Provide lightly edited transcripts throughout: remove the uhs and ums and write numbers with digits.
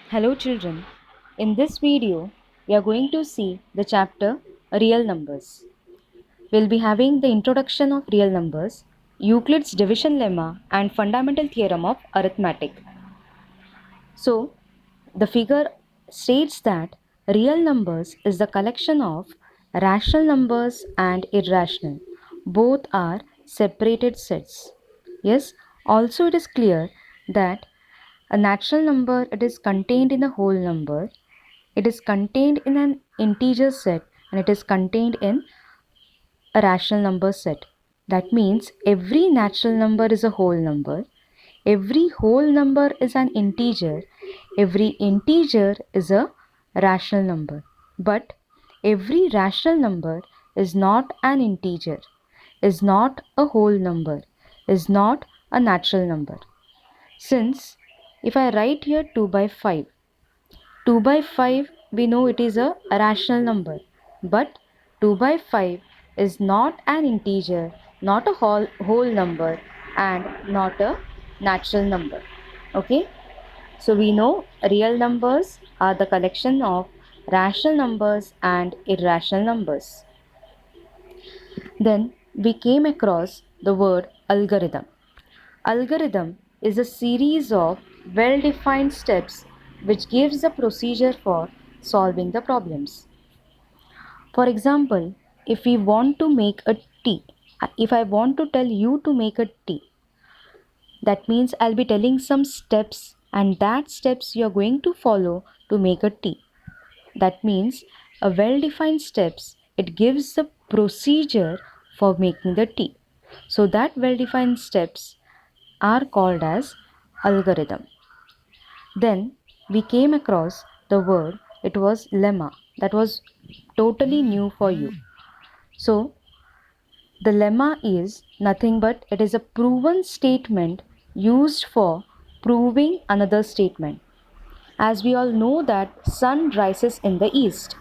Hello children, in this video we are going to see the chapter Real Numbers. We'll be having the introduction of real numbers, Euclid's division lemma and fundamental theorem of arithmetic. So, the figure states that real numbers is the collection of rational numbers and irrational. Both are separated sets. Yes, also it is clear that a natural number, it is contained in a whole number, it is contained in an integer set, and it is contained in a rational number set. That means every natural number is a whole number, every whole number is an integer, every integer is a rational number. But every rational number is not an integer, is not a whole number, is not a natural number. Since if I write here 2 by 5, 2 by 5 we know it is a rational number, but 2 by 5 is not an integer, not a whole number, and not a natural number. Okay, so we know real numbers are the collection of rational numbers and irrational numbers. Then we came across the word algorithm. Algorithm is a series of well-defined steps which gives a procedure for solving the problems. For example, if we want to make a tea, if I want to tell you to make a tea, that means I'll be telling some steps, and that steps you are going to follow to make a tea. That means a well-defined steps, it gives the procedure for making the tea. So that well-defined steps are called as algorithm. Then we came across the word, it was lemma, that was totally new for you. So the lemma is nothing but it is a proven statement used for proving another statement. As we all know that sun rises in the east,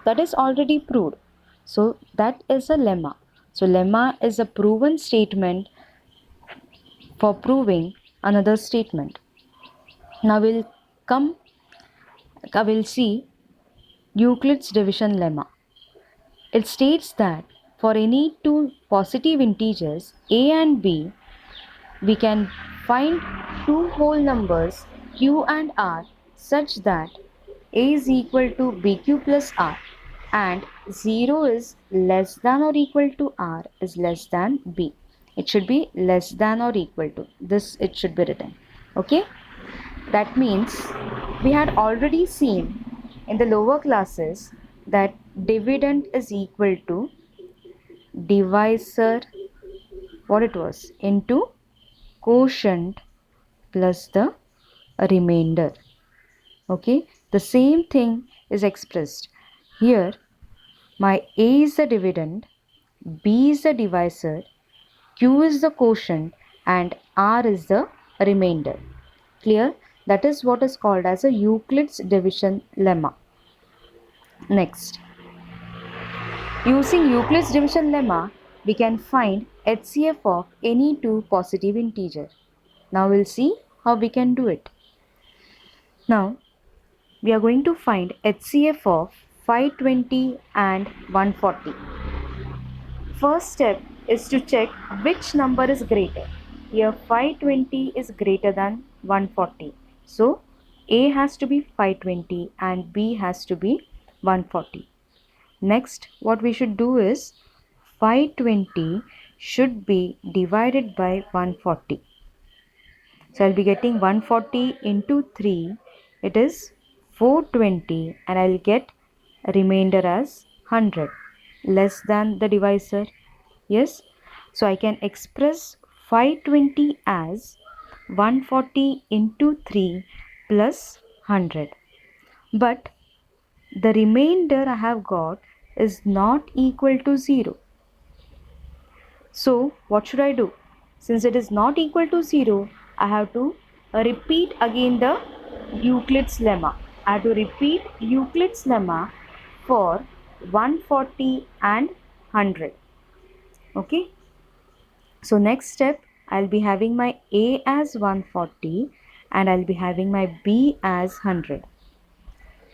that is already proved. So that is a lemma. So lemma is a proven statement for proving another statement. Now we'll see Euclid's division lemma. It states that for any two positive integers a and b, we can find two whole numbers q and r such that a is equal to bq plus r and 0 is less than or equal to r is less than b. It should be less than or equal to. This it should be written. Okay? That means we had already seen in the lower classes that dividend is equal to divisor, what it was, into quotient plus the remainder. Okay, the same thing is expressed here. My a is the dividend, b is the divisor, q is the quotient, and r is the remainder. Clear? That is what is called as a Euclid's division lemma. Next, using Euclid's division lemma, we can find HCF of any two positive integer. Now we'll see how we can do it. Now we are going to find HCF of 520 and 140. First step is to check which number is greater. Here 520 is greater than 140. So A has to be 520 and B has to be 140. Next, what we should do is 520 should be divided by 140. So I'll be getting 140 into 3, it is 420, and I'll get a remainder as 100 less than the divisor. Yes, so I can express 520 as 140 into 3 plus 100. But the remainder I have got is not equal to 0. So what should I do? Since it is not equal to 0, I have to repeat again the Euclid's lemma. I have to repeat Euclid's lemma for 140 and 100. Okay. So next step, I'll be having my A as 140 and I'll be having my b as 100.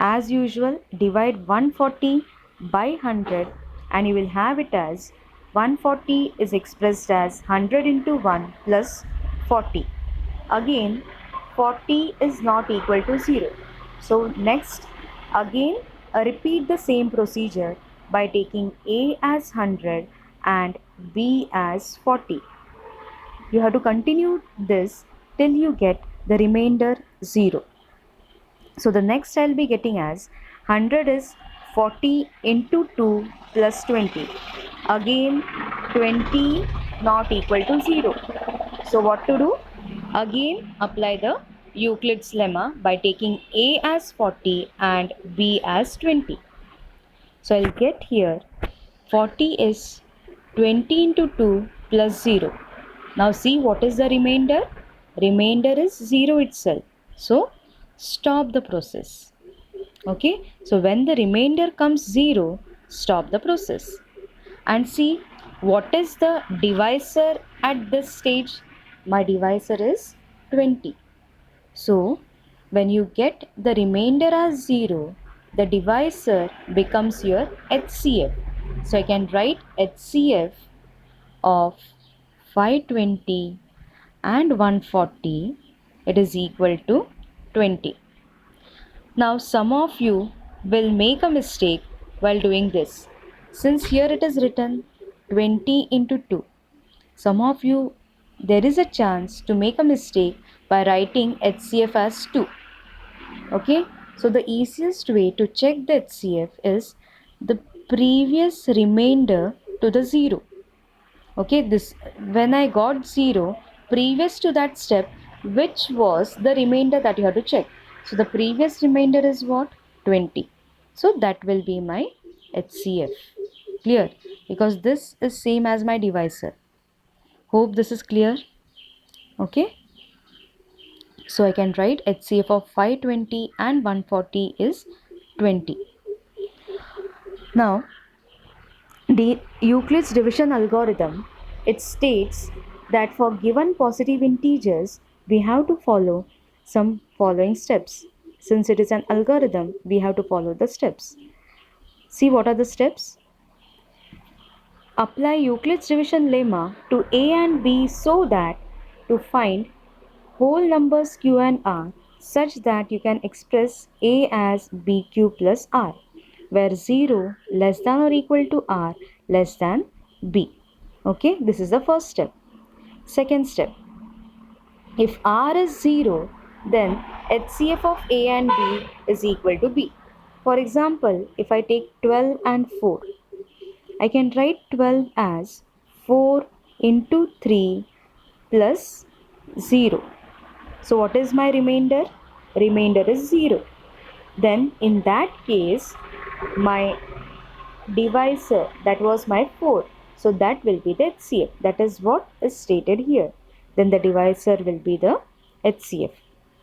As usual, divide 140 by 100 and you will have it as 140 is expressed as 100 into 1 plus 40. Again, 40 is not equal to 0. So next, again repeat the same procedure by taking a as 100 and b as 40. You have to continue this till you get the remainder 0. So the next I'll be getting as 100 is 40 into 2 plus 20. Again 20 not equal to 0. So what to do? Again apply the Euclid's lemma by taking a as 40 and b as 20. So I'll get here 40 is 20 into 2 plus 0. Now see what is the remainder? Remainder is 0 itself. So stop the process. Okay, so when the remainder comes 0, stop the process. And see what is the divisor at this stage? My divisor is 20. So when you get the remainder as 0, the divisor becomes your HCF. So I can write HCF of 520 and 140, it is equal to 20. Now some of you will make a mistake while doing this. Since here it is written 20 into 2. Some of you, there is a chance to make a mistake by writing HCF as 2. Okay, so the easiest way to check the HCF is the previous remainder to the 0. Okay, this when I got 0, previous to that step, which was the remainder that you have to check. So the previous remainder is what? 20. So that will be my HCF. Clear? Because this is same as my divisor. Hope this is clear. Okay. So I can write HCF of 520 and 140 is 20. Now, the Euclid's division algorithm, it states that for given positive integers, we have to follow some following steps. Since it is an algorithm, we have to follow the steps. See what are the steps? Apply Euclid's division lemma to a and b so that to find whole numbers q and r such that you can express a as bq plus r, where 0 less than or equal to r less than b. Okay, this is the first step. Second step, if r is 0, then HCF of a and b is equal to b. For example, if I take 12 and 4, I can write 12 as 4 into 3 plus 0. So what is my remainder? Remainder is 0. Then in that case, my divisor, that was my 4. So that will be the HCF. That is what is stated here. Then the divisor will be the HCF.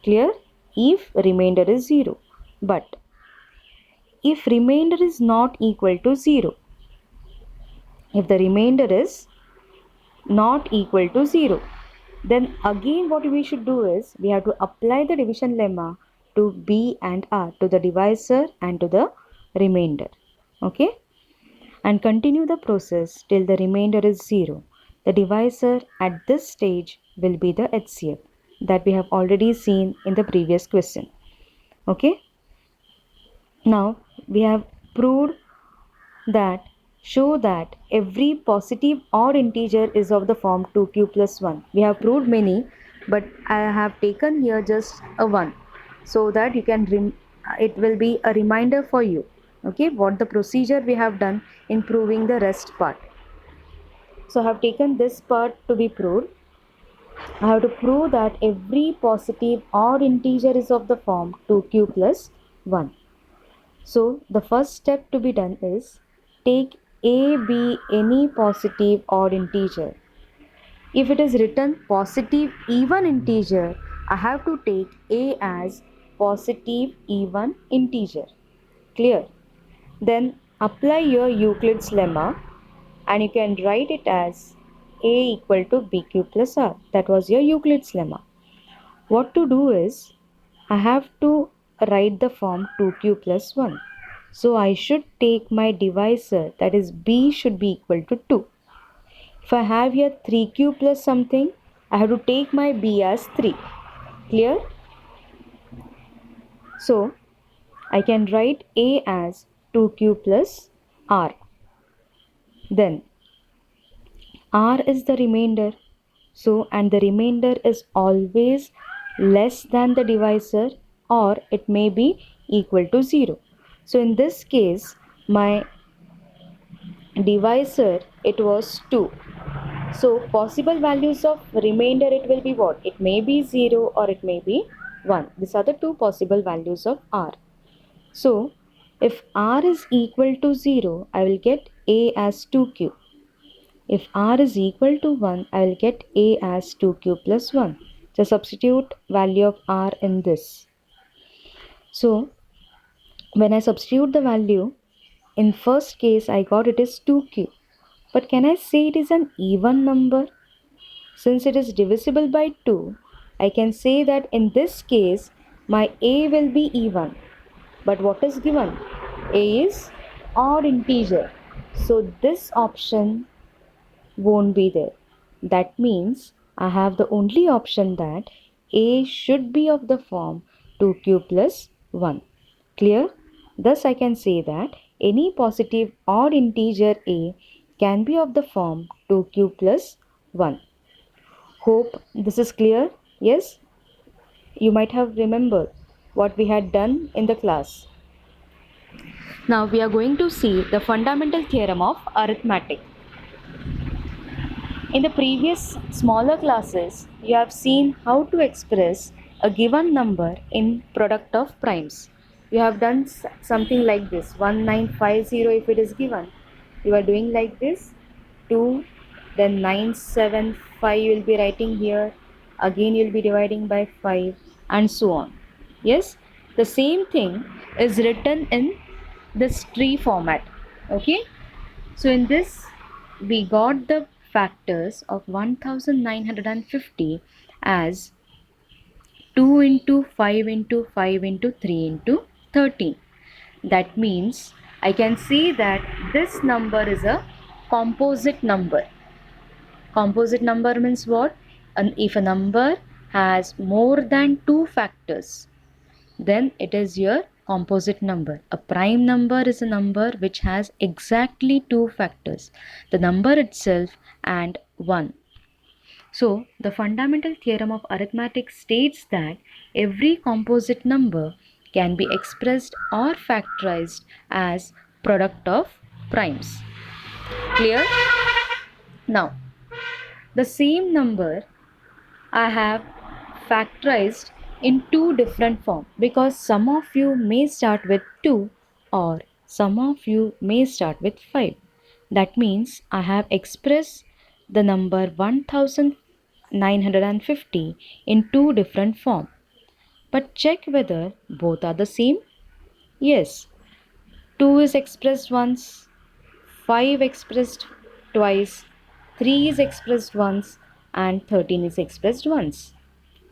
Clear? If remainder is 0. But if remainder is not equal to 0, if the remainder is not equal to 0, then again what we should do is we have to apply the division lemma to b and r, to the divisor and to the remainder. Okay, and continue the process till the remainder is 0. The divisor at this stage will be the HCF that we have already seen in the previous question. Okay, now we have proved that show that every positive odd integer is of the form 2q plus 1. We have proved many, but I have taken here just a one so that you can it will be a reminder for you. Okay, what the procedure we have done in proving the rest part. So I have taken this part to be proved. I have to prove that every positive odd integer is of the form 2q plus 1. So the first step to be done is take a, b, any positive odd integer. If it is written positive even integer, I have to take a as positive even integer. Clear? Then apply your Euclid's lemma and you can write it as a equal to bq plus r. That was your Euclid's lemma. What to do is, I have to write the form 2q plus 1. So I should take my divisor, that is b should be equal to 2. If I have here 3q plus something, I have to take my b as 3. Clear? So I can write a as 2q plus r. Then r is the remainder. So, and the remainder is always less than the divisor, or it may be equal to 0. So in this case, my divisor, it was 2. So possible values of remainder, it will be what? It may be 0 or it may be 1. These are the two possible values of r. So if r is equal to 0, I will get a as 2q. If r is equal to 1, I will get a as 2q plus 1. So substitute value of r in this. So when I substitute the value, in first case I got it is 2q. But can I say it is an even number? Since it is divisible by 2, I can say that in this case my a will be even. But what is given? A is odd integer. So this option won't be there. That means I have the only option that a should be of the form 2q plus 1. Clear? Thus I can say that any positive odd integer a can be of the form 2q plus 1. Hope this is clear? Yes? You might have remembered what we had done in the class. Now we are going to see the fundamental theorem of arithmetic. In the previous smaller classes, you have seen how to express a given number in product of primes. You have done something like this, 1950 if it is given. You are doing like this, 2, then 975 you will be writing here, again you will be dividing by 5 and so on. Yes, the same thing is written in this tree format. Okay, so in this we got the factors of 1950 as 2 into 5 into 5 into 3 into 13. That means I can see that this number is a composite number. Composite number means what? And if a number has more than 2 factors, then it is your composite number. A prime number is a number which has exactly 2 factors, the number itself and 1. So the fundamental theorem of arithmetic states that every composite number can be expressed or factorized as product of primes. Clear? Now, the same number I have factorized in two different forms, because some of you may start with 2 or some of you may start with 5. That means I have expressed the number 1950 in two different forms. But check whether both are the same. Yes, 2 is expressed once, 5 expressed twice, 3 is expressed once, and 13 is expressed once.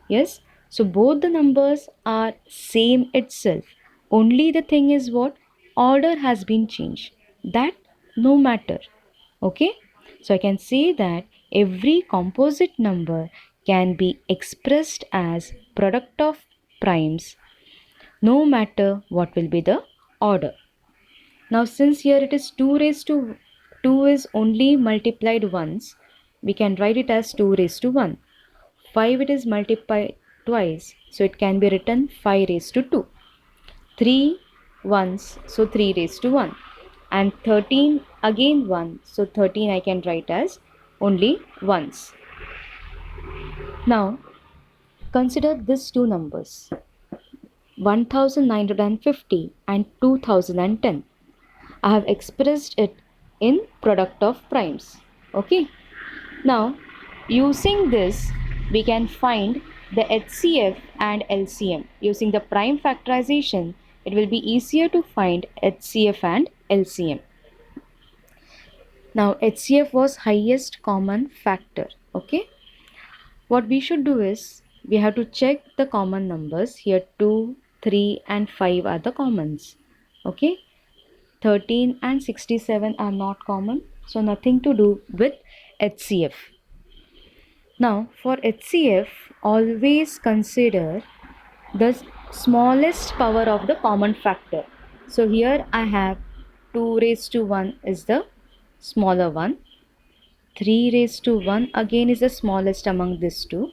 Yes, so both the numbers are same itself. Only the thing is what? Order has been changed. That no matter. Okay, so I can say that every composite number can be expressed as product of primes, no matter what will be the order. Now since here it is 2 raised to 2 is only multiplied once, we can write it as 2 raised to 1. 5 it is multiplied twice, so it can be written 5 raised to 2. 3 once, so 3 raised to 1. And 13 again 1, so 13 I can write as only once. Now consider these two numbers, 1950 and 2010. I have expressed it in product of primes. Okay. Now using this we can find the HCF and LCM. Using the prime factorization, it will be easier to find HCF and LCM. Now HCF was highest common factor. Okay. What we should do is, we have to check the common numbers. Here 2, 3 and 5 are the commons. Okay, 13 and 67 are not common, so nothing to do with HCF. Now for HCF, always consider the smallest power of the common factor. So here I have 2 raised to 1 is the smaller one, 3 raised to 1 again is the smallest among these two,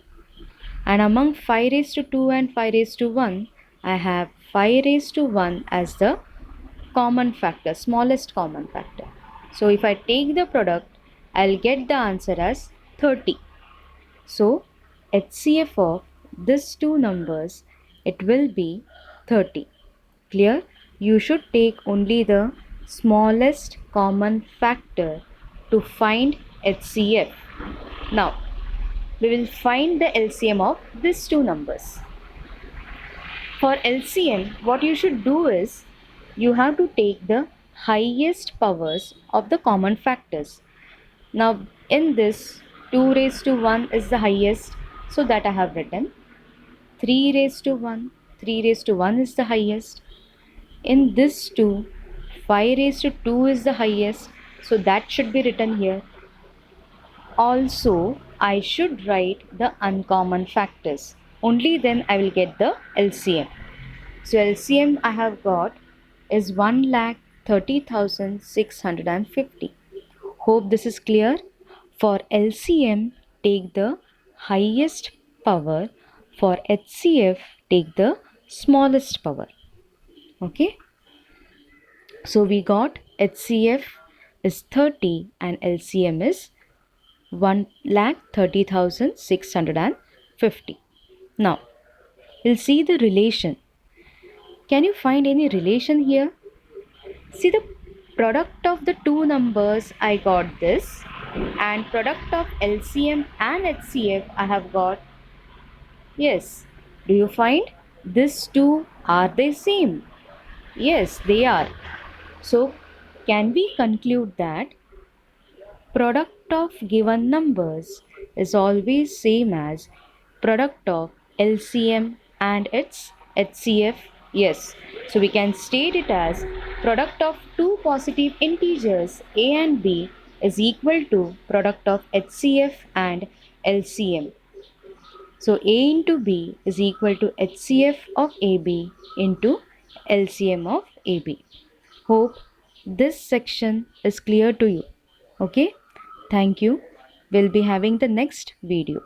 and among 5 raised to 2 and 5 raised to 1 I have 5 raised to 1 as the common factor, smallest common factor. So if I take the product, I'll get the answer as 30. So HCF of these two numbers, it will be 30. Clear? You should take only the smallest common factor to find HCF. Now, we will find the LCM of these two numbers. For LCM, what you should do is, you have to take the highest powers of the common factors. Now, in this, 2 raised to 1 is the highest, so that I have written. 3 raised to 1, 3 raised to 1 is the highest. In this 2, 5 raised to 2 is the highest, so that should be written here. Also, I should write the uncommon factors. Only then I will get the LCM. So LCM I have got is 1,30,650. Hope this is clear. For LCM, take the highest power. For HCF, take the smallest power. Okay. So we got HCF is 30 and LCM is 1,30,650. Now, we'll see the relation. Can you find any relation here? See, the product of the two numbers, I got this, and product of LCM and HCF I have got. Yes. Do you find these two, are they same? Yes, they are. So, can we conclude that product of given numbers is always same as product of LCM and its HCF? Yes. So we can state it as product of two positive integers a and b is equal to product of HCF and LCM. So a into b is equal to HCF of AB into LCM of AB. Hope this section is clear to you. Okay, thank you. We'll be having the next video.